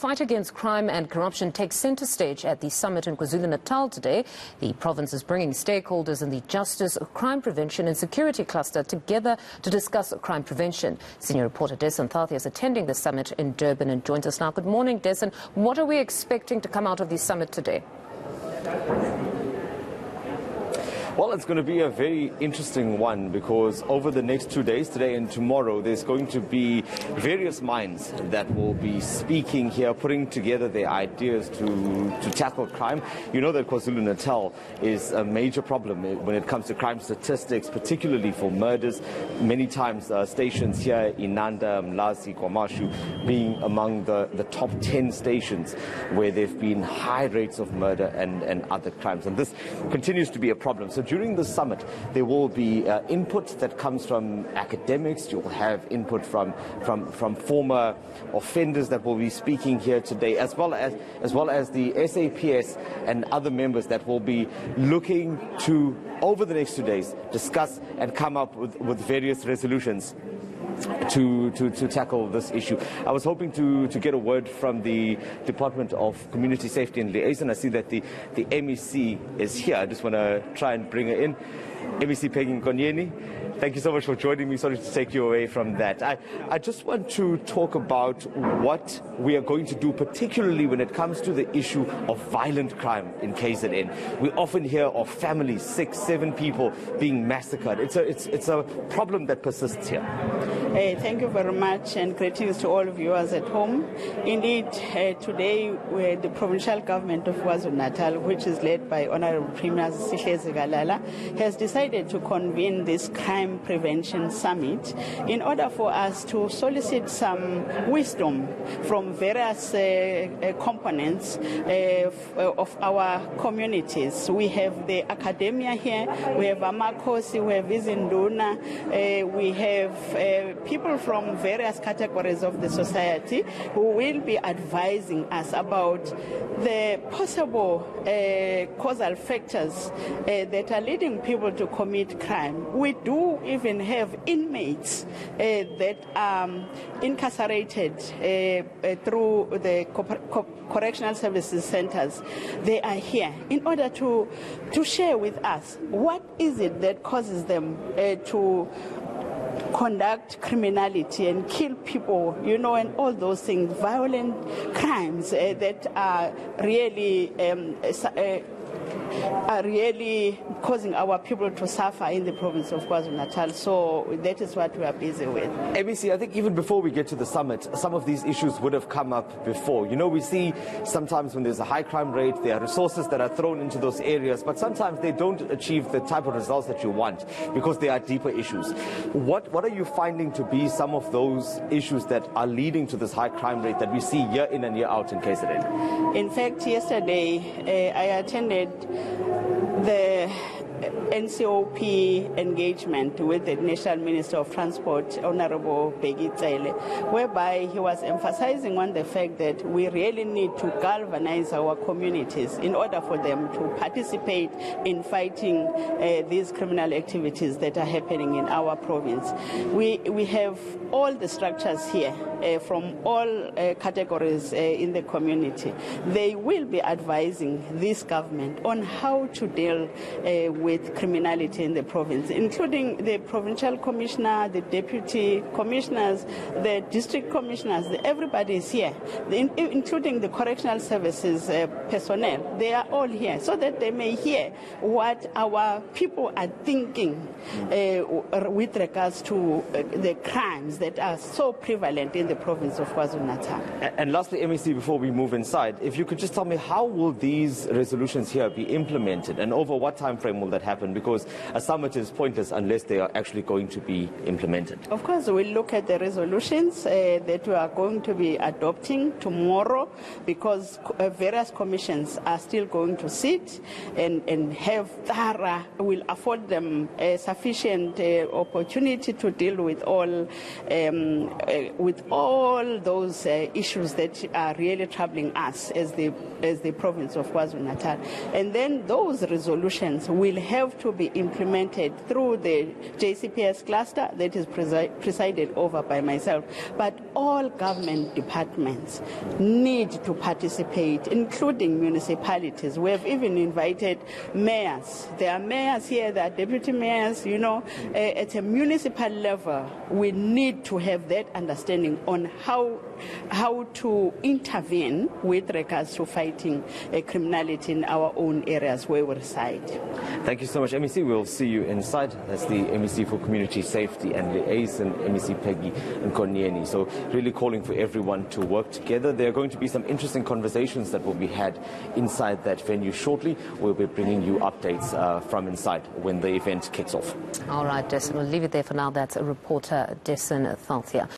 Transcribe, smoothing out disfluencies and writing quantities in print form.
fight against crime and corruption takes centre stage at the summit in KwaZulu-Natal today. The province is bringing stakeholders in the justice, crime prevention and security cluster together to discuss crime prevention. Senior reporter Desan Thathi is attending the summit in Durban and joins us now. Good morning, Desan. What are we expecting to come out of the summit today? Well, it's going to be a very interesting one because over the next 2 days, today and tomorrow, there's going to be various minds that will be speaking here, putting together their ideas to tackle crime. You know that KwaZulu-Natal is a major problem when it comes to crime statistics, particularly for murders. Many times stations here, Inanda, Mlazi, KwaMashu, being among the top 10 stations where there have been high rates of murder and other crimes. And this continues to be a problem. So during the summit, there will be input that comes from academics. You'll have input from former offenders that will be speaking here today, as well as the SAPS and other members that will be looking to, over the next 2 days, discuss and come up with various resolutions to tackle this issue. I was hoping to get a word from the Department of Community Safety and Liaison. I see that the MEC is here. I just want to try and bring her in. MEC Peggy Nkonyeni, thank you so much for joining me. Sorry to take you away from that. I just want to talk about what we are going to do, particularly when it comes to the issue of violent crime in KZN. We often hear of families, 6, 7 people being massacred. It's a problem that persists here. Thank you very much, and greetings to all viewers at home. Indeed, today the provincial government of KwaZulu-Natal, which is led by Honorable Premier Sihlezi Galala, has decided to convene this crime prevention summit in order for us to solicit some wisdom from various components of our communities. We have the academia here, we have Amakosi, we have Izinduna, we have people from various categories of the society who will be advising us about the possible causal factors that are leading people to commit crime. We do even have inmates that are incarcerated through the correctional services centers. They are here in order to share with us what is it that causes them to conduct criminality and kill people, and all those things, violent crimes that are really causing our people to suffer in the province of KwaZulu-Natal. So that is what we are busy with. MEC, I think even before we get to the summit, some of these issues would have come up before. We see sometimes when there's a high crime rate, there are resources that are thrown into those areas, but sometimes they don't achieve the type of results that you want because there are deeper issues. What are you finding to be some of those issues that are leading to this high crime rate that we see year in and year out in KZN? In fact, yesterday I attended the NCOP engagement with the National Minister of Transport, Honorable Peggy Tsele, whereby he was emphasizing on the fact that we really need to galvanize our communities in order for them to participate in fighting these criminal activities that are happening in our province. We have all the structures here from all categories in the community. They will be advising this government on how to deal with criminality in the province, including the provincial commissioner, the deputy commissioners, the district commissioners. Everybody is here, including the correctional services personnel. They are all here so that they may hear what our people are thinking with regards to the crimes that are so prevalent in the province of KwaZulu-Natal. And lastly, MEC, before we move inside, if you could just tell me, how will these resolutions here be implemented and over what time frame will that happen? Because a summit is pointless unless they are actually going to be implemented. Of course, we'll look at the resolutions that we are going to be adopting tomorrow, because various commissions are still going to sit and have thorough, will afford them sufficient opportunity to deal with all those issues that are really troubling us as the province of KwaZulu-Natal. And then those resolutions will have to be implemented through the JCPS cluster that is presided over by myself. But all government departments need to participate, including municipalities. We have even invited mayors. There are mayors here, there are deputy mayors, you know. At a municipal level, we need to have that understanding on how to intervene with regards to fighting criminality in our own areas where we reside. Thank you so much, MEC. We'll see you inside. That's the MEC for Community Safety and Liaison, MEC Peggy Nkonieni. So really calling for everyone to work together. There are going to be some interesting conversations that will be had inside that venue shortly. We'll be bringing you updates from inside when the event kicks off. All right, Dessen, we'll leave it there for now. That's a reporter, Dessen Thalthia.